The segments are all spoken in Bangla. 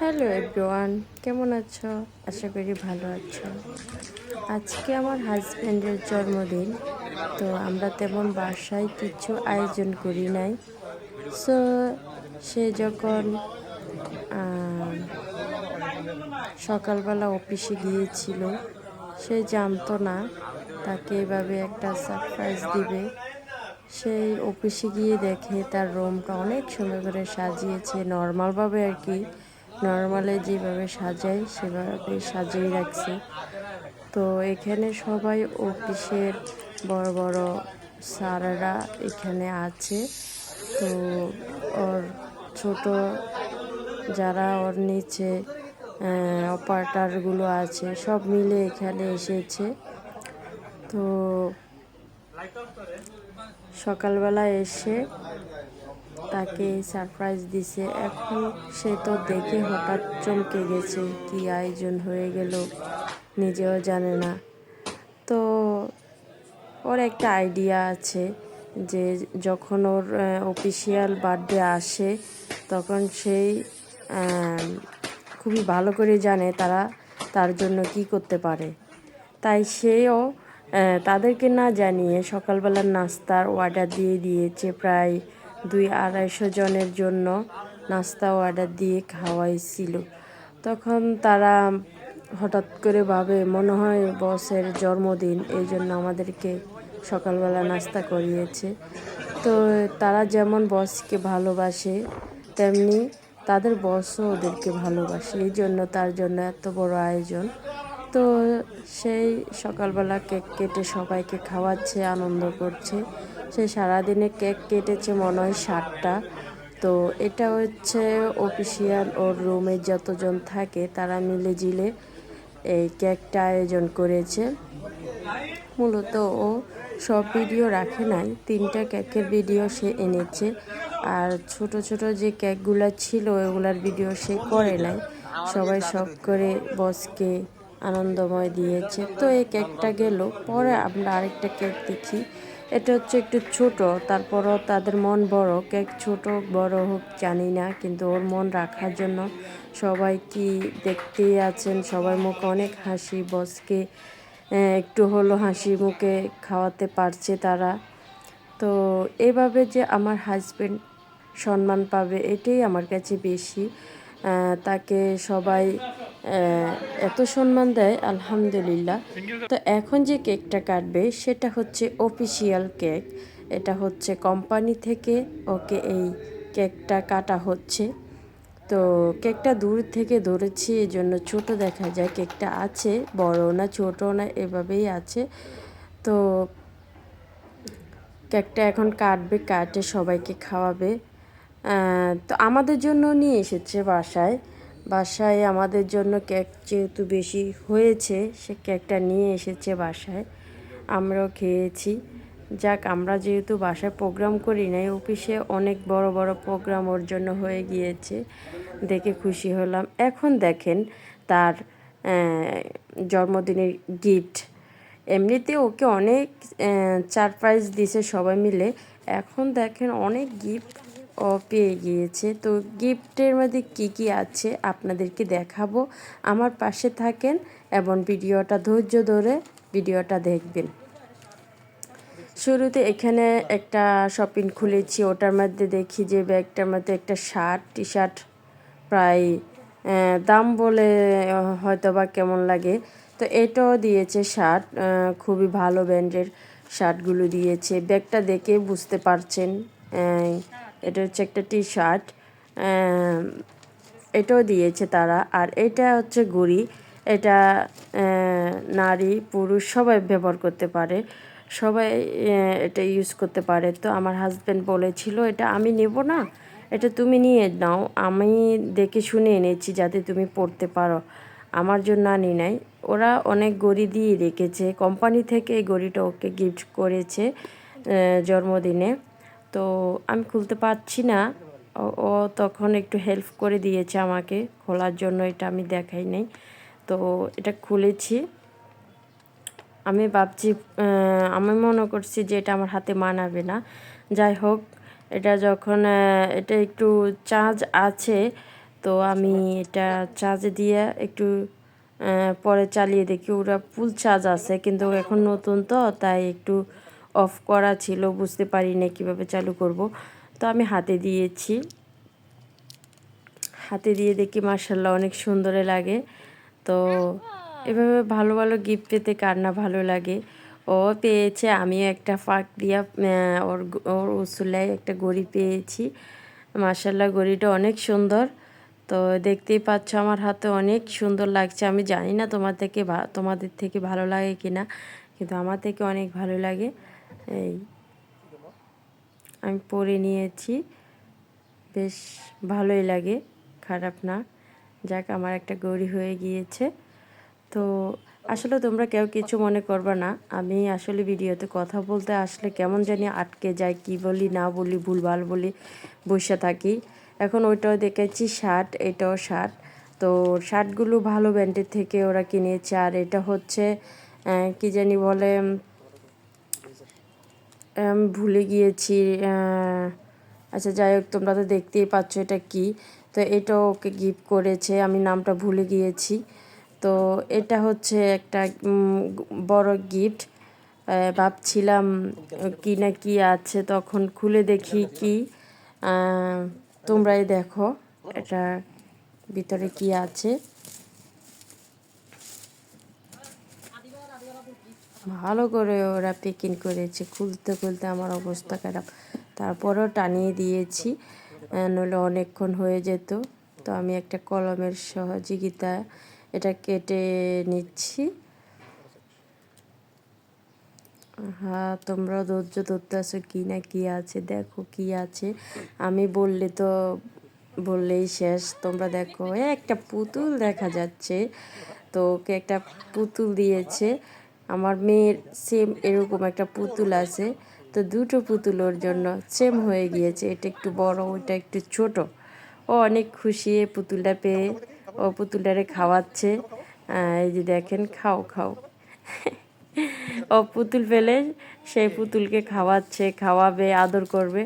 হ্যালো এভরিওয়ান, কেমন আছো? আশা করি ভালো আছো। আজকে আমার হাজব্যান্ডের জন্মদিন, তো আমরা তেমন বাসায় কিছু আয়োজন করি নাই। সো সে যখন সকালবেলা অফিসে গিয়েছিল, সে জানতো না তাকে এভাবে একটা সারপ্রাইজ দিবে। সেই অফিসে গিয়ে দেখে তার রুমটা অনেক সুন্দর করে সাজিয়েছে, নর্মালভাবে আর কি, নর্মালে যেভাবে সাজাই সেভাবে সাজিয়ে রাখছে। তো এখানে সবাই অফিসের বড় বড় স্যাররা এখানে আছে। তো ওর ছোট যারা ওর নিচে অপারেটরগুলো আছে সব মিলে এখানে এসেছে। তো সকালবেলা এসে তাকে সারপ্রাইজ দিছে। এখন সে তো দেখে হঠাৎ চমকে গেছে, কি আয়োজন হয়ে গেল নিজেও জানে না। তো ওর একটা আইডিয়া আছে যে যখন ওর অফিসিয়াল বার্থডে আসে তখন সেই খুবই ভালো করে জানে তারা তার জন্য কি করতে পারে। তাই সেও তাদেরকে না জানিয়ে সকালবেলার নাস্তার অর্ডার দিয়ে দিয়েছে। প্রায় 200-250 জনের জন্য নাস্তা অর্ডার দিয়ে খাওয়াইছিল। তখন তারা হঠাৎ করে ভাবে মনে হয় বসের জন্মদিন, এই জন্য আমাদেরকে সকালবেলা নাস্তা করিয়েছে। তো তারা যেমন বসকে ভালোবাসে তেমনি তাদের বসও ওদেরকে ভালোবাসে, এই জন্য তার জন্য এত বড় আয়োজন। তো সেই সকালবেলা কেক কেটে সবাইকে খাওয়াচ্ছে, আনন্দ করছে। সে সারাদিনে কেক কেটেছে মনে হয় 60টা। তো এটা হচ্ছে অফিসিয়াল ওর রুমে যতজন থাকে তারা মিলে জিলে এই কেকটা আয়োজন করেছে। মূলত ও সব ভিডিও রাখে নাই, 3টা কেকের ভিডিও সে এনেছে। আর ছোট ছোট যে কেকগুলো ছিল ওগুলার ভিডিও সে করে নাই। সবাই শখ করে বসকে আনন্দময় দিয়েছে। তো এই কেকটা গেল, পরে আমরা আরেকটা কেক দেখি। এটা হচ্ছে একটু ছোট, তারপরও তাদের মন বড়। কেক ছোট বড় হোক জানি না, কিন্তু ওর মন রাখার জন্য সবাই কি দেখতেই আছেন, সবার মুখে অনেক হাসি। বসকে একটু হলো হাসি মুখে খাওয়াতে পারছে তারা। তো এভাবে যে আমার হাজব্যান্ড সম্মান পাবে এটাই আমার কাছে বেশি। তাকে সবাই এত সম্মান দেয়, আলহামদুলিল্লাহ। তো এখন যে কেকটা কাটবে সেটা হচ্ছে অফিসিয়াল কেক। এটা হচ্ছে কোম্পানি থেকে ওকে এই কেকটা কাটা হচ্ছে। তো কেকটা দূর থেকে ধরেছি, এই জন্য ছোটো দেখা যায়। কেকটা আছে, বড় না ছোট না, এভাবেই আছে। তো কেকটা এখন কাটবে, কাটে সবাইকে খাওয়াবে। তো আমাদের জন্য নিয়ে এসেছে বাসায়। বাসায় আমাদের জন্য কেক যেহেতু বেশি হয়েছে, সে কেকটা নিয়ে এসেছে বাসায়, আমরাও খেয়েছি। যাক, আমরা যেহেতু বাসায় প্রোগ্রাম করি নাই, অফিসে অনেক বড় বড় প্রোগ্রাম ওর জন্য হয়ে গিয়েছে, দেখে খুশি হলাম। এখন দেখেন তার জন্মদিনের গিফট। এমনিতে ওকে অনেক সারপ্রাইজ দিয়েছে সবাই মিলে, এখন দেখেন অনেক গিফট ও পেয়ে গিয়েছে। তো গিফটের মধ্যে কি কি আছে আপনাদেরকে দেখাবো, আমার পাশে থাকেন এবং ভিডিওটা ধৈর্য ধরে ভিডিওটা দেখবেন। শুরুতে এখানে একটা শপিং খুলেছি, ওটার মধ্যে দেখি যে ব্যাগটার মধ্যে একটা টি শার্ট প্রায় দাম বলে হয়তো বা কেমন লাগে। তো এটাও দিয়েছে শার্ট, খুবই ভালো ব্র্যান্ডের শার্টগুলো দিয়েছে। ব্যাগটা দেখে বুঝতে পারছেন এটা হচ্ছে একটা টি শার্ট, এটাও দিয়েছে তারা। আর এটা হচ্ছে ঘড়ি, এটা নারী পুরুষ সবাই ব্যবহার করতে পারে, সবাই এটা ইউজ করতে পারে। তো আমার হাজব্যান্ড বলেছিল এটা আমি নেব না, এটা তুমি নিয়ে নাও, আমি দেখে শুনে এনেছি যাতে তুমি পড়তে পারো, আমার জন্য আনি নাই। ওরা অনেক ঘড়ি দিয়ে রেখেছে, কোম্পানি থেকে এই ঘড়িটা ওকে গিফট করেছে জন্মদিনে। তো আমি খুলতে পারছি না, ও তখন একটু হেল্প করে দিয়েছে আমাকে খোলার জন্য, এটা আমি দেখাই নাই। তো এটা খুলেছি, আমি ভাবছি আমি মনে করছি যে এটা আমার হাতে মানাবে না। যাই হোক, এটা যখন এটা একটু চার্জ আছে, তো আমি এটা চার্জে দিয়ে একটু পরে চালিয়ে দেখি, ওরা ফুল চার্জ আছে কিন্তু এখন নতুন তো, তাই একটু অফ করা ছিল, বুঝতে পারি না কীভাবে চালু করব। তো আমি হাতে দিয়েছি, হাতে দিয়ে দেখি মাশাআল্লাহ অনেক সুন্দর লাগে। তো এভাবে ভালো ভালো গিফট পেতে কার না ভালো লাগে। ও পেয়েছে, আমিও একটা ফাঁক দিয়া ওর ওর উসুলায় একটা ঘড়ি পেয়েছি। মাশাআল্লাহ ঘড়িটা অনেক সুন্দর। তো দেখতেই পাচ্ছ আমার হাতে অনেক সুন্দর লাগছে। আমি জানি না তোমাদের থেকে ভালো লাগে কি না, কিন্তু আমার থেকে অনেক ভালো লাগে। এই আমি পরে নিয়েছি, বেশ ভালোই লাগে, খারাপ না। যাক, আমার একটা ঘড়ি হয়ে গিয়েছে। তো আসলে তোমরা কেউ কিছু মনে করবে না, আমি আসলে ভিডিওতে কথা বলতে আসলে কেমন জানি আটকে যায়, কি বলি না বলি, ভুলভাল বলি, বসে থাকি। এখন ওইটাও দেখেছি শার্ট, এটাও শার্ট। তো শার্টগুলো ভালো ব্র্যান্ডের থেকে ওরা কিনেছে, আর এটা হচ্ছে কি জানি বলে, আমি ভুলে গিয়েছি। আচ্ছা যাই হোক, তোমরা তো দেখতেই পাচ্ছ এটা কি। তো এটাও ওকে গিফট করেছে, আমি নামটা ভুলে গিয়েছি। তো এটা হচ্ছে একটা বড় গিফট। ভাবছিলাম কি না কি আছে, তখন খুলে দেখি কি। তোমরাই দেখো এটা ভিতরে কি আছে। ভালো করে ওরা প্যাকিং করেছে, খুলতে খুলতে আমার অবস্থা খারাপ। তারপরেও টানিয়ে দিয়েছি, নইলে অনেকক্ষণ হয়ে যেত। তো আমি একটা কলমের সহযোগিতা এটা কেটে নিচ্ছি। হ্যাঁ, তোমরাও ধৈর্য ধরতে আছো কি না কি আছে, দেখো কি আছে। আমি বললেই শেষ। তোমরা দেখো, একটা পুতুল দেখা যাচ্ছে। তো ওকে একটা পুতুল দিয়েছে। আমার মেয়ের সেম এরকম একটা পুতুল আছে। তো দুটো পুতুল ওর জন্য সেম হয়ে গিয়েছে, এটা একটু বড়, ওটা একটু ছোট। ও অনেক খুশি এই পুতুলটা পেয়ে, ও পুতুলটারে খাওয়াচ্ছে। এই যে দেখেন, খাও খাও। ও পুতুল পেলে সেই পুতুলকে খাওয়াচ্ছে, খাওয়াবে, আদর করবে।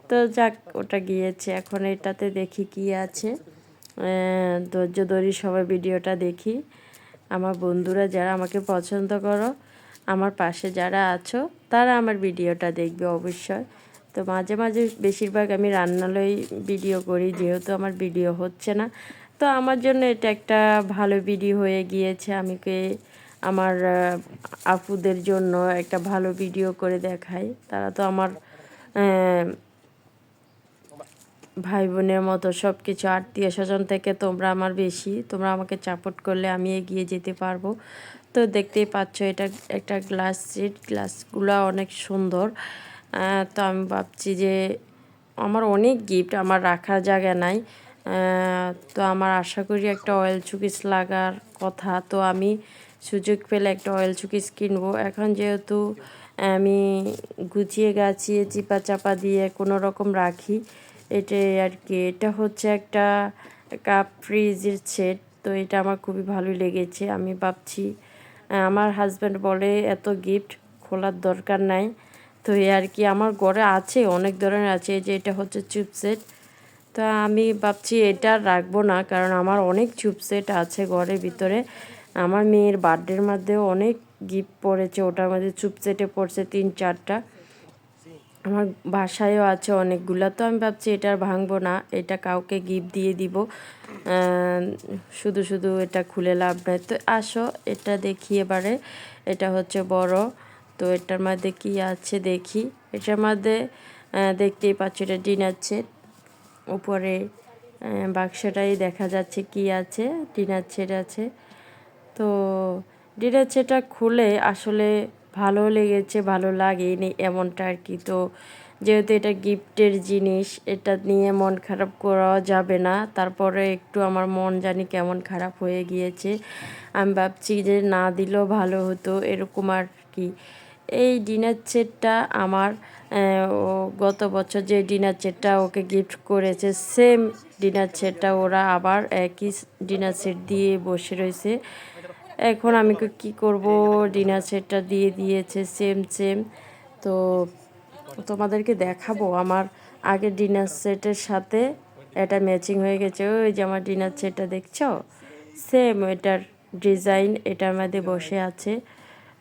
তো যাক, ওটা গিয়েছে। এখন এটাতে দেখি কি আছে। ধৈর্য ধরি, সবাই ভিডিওটা দেখি। আমার বন্ধুরা যারা আমাকে পছন্দ করো, আমার পাশে যারা আছো, তারা আমার ভিডিওটা দেখবে অবশ্যই। তো মাঝে মাঝে বেশিরভাগ আমি রান্নালয় ভিডিও করি, যেহেতু আমার ভিডিও হচ্ছে না। তো আমার জন্য এটা একটা ভালো ভিডিও হয়ে গিয়েছে। আমার আপুদের জন্য একটা ভালো ভিডিও করে দেখাই। তারা তো আমার ভাই বোনের মতো, সব কিছু। আত্মীয় স্বজন থেকে তোমরা আমার বেশি, তোমরা আমাকে সাপোর্ট করলে আমি এগিয়ে যেতে পারবো। তো দেখতেই পাচ্ছ এটা একটা গ্লাস সেট, গ্লাসগুলো অনেক সুন্দর। তো আমি ভাবছি যে আমার অনেক গিফট, আমার রাখার জায়গা নাই। তো আমার আশা করি একটা অয়েল শোকেস লাগার কথা। তো আমি সুযোগ পেলে একটা অয়েল শোকেস কিনবো। এখন যেহেতু আমি গুছিয়ে গাছিয়ে চিপা চাপা দিয়ে কোনো রকম রাখি, এটাই আর কি। এটা হচ্ছে একটা কাপ ফ্রিজের সেট। তো এটা আমার খুবই ভালো লেগেছে। আমি ভাবছি, আমার হাজব্যান্ড বলে এত গিফট খোলার দরকার নাই। তো এই আর কি, আমার ঘরে আছে অনেক ধরনের আছে। এই যে এটা হচ্ছে চুপ সেট। তা আমি ভাবছি এটা রাখবো না, কারণ আমার অনেক চুপ সেট আছে ঘরের ভিতরে। আমার মেয়ের বার্থডের মধ্যেও অনেক গিফট পড়েছে, ওটার মধ্যে চুপ সেটে পড়ছে 3-4টা। আমার বাসায়ও আছে অনেকগুলো। তো আমি ভাবছি এটা আর ভাঙবো না, এটা কাউকে গিফট দিয়ে দিব। শুধু শুধু এটা খুলে লাভ নাই। তো আসো এটা দেখি এবারে। এটা হচ্ছে বড়। তো এটার মধ্যে কি আছে দেখি। এটার মধ্যে দেখতেই পাচ্ছ এটা ডিনার সেট। উপরে বাক্সটাই দেখা যাচ্ছে কি আছে, ডিনার সেট আছে। তো ডিনার সেটটা খুলে আসলে ভালো লেগেছে, ভালো লাগেনি এমনটা আর কি। তো যেহেতু এটা গিফটের জিনিস, এটা নিয়ে মন খারাপ করা যাবে না। তারপরে একটু আমার মন জানি কেমন খারাপ হয়ে গিয়েছে। আমি ভাবছি যে না দিলেও ভালো হতো, এরকম আর কি। এই ডিনার সেটটা আমার ও গত বছর যে ডিনার সেটটা ওকে গিফট করেছে, সেম ডিনার সেটটা ওরা আবার একই ডিনার সেট দিয়ে বসে রয়েছে। এখন আমি কি করব, ডিনার সেটটা দিয়ে দিয়েছে সেম সেম। তো তোমাদেরকে দেখাবো আমার আগের ডিনার সেটের সাথে এটা ম্যাচিং হয়ে গেছে। ওই যে আমার ডিনার সেটটা দেখছো, সেম এটার ডিজাইন এটার মধ্যে বসে আছে।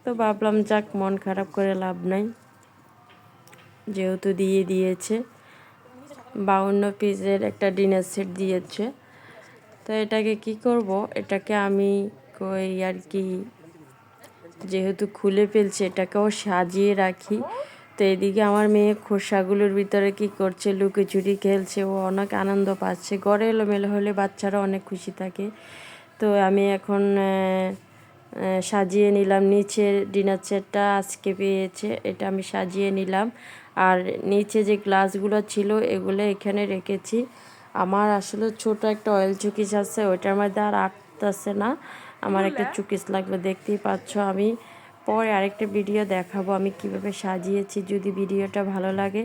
তো ভাবলাম যাক, মন খারাপ করে লাভ নাই, যেহেতু দিয়ে দিয়েছে। 52 পিসের একটা ডিনার সেট দিয়েছে। তো এটাকে কি করব, এটাকে আমি কই আর কি, যেহেতু খুলে ফেলছে এটাকেও সাজিয়ে রাখি। তো এদিকে আমার মেয়ে খোসাগুলোর ভিতরে কি করছে, লুকোচুরি খেলছে, ও অনেক আনন্দ পাচ্ছে। ঘরে এলোমেলো হলে বাচ্চারা অনেক খুশি থাকে। তো আমি এখন সাজিয়ে নিলাম নিচের ডিনার সেটটা, আজকে পেয়েছে এটা আমি সাজিয়ে নিলাম। আর নিচে যে গ্লাসগুলো ছিল এগুলো এখানে রেখেছি। আমার আসলে ছোট একটা অয়েল চুকিস আছে, ওইটার মধ্যে আর আটতেছে না। আমার একটা চুকিস লাগবে, দেখতেই পাচ্ছ। আমি পরে আরেকটা ভিডিও দেখাবো আমি কিভাবে সাজিয়েছি। যদি ভিডিওটা ভালো লাগে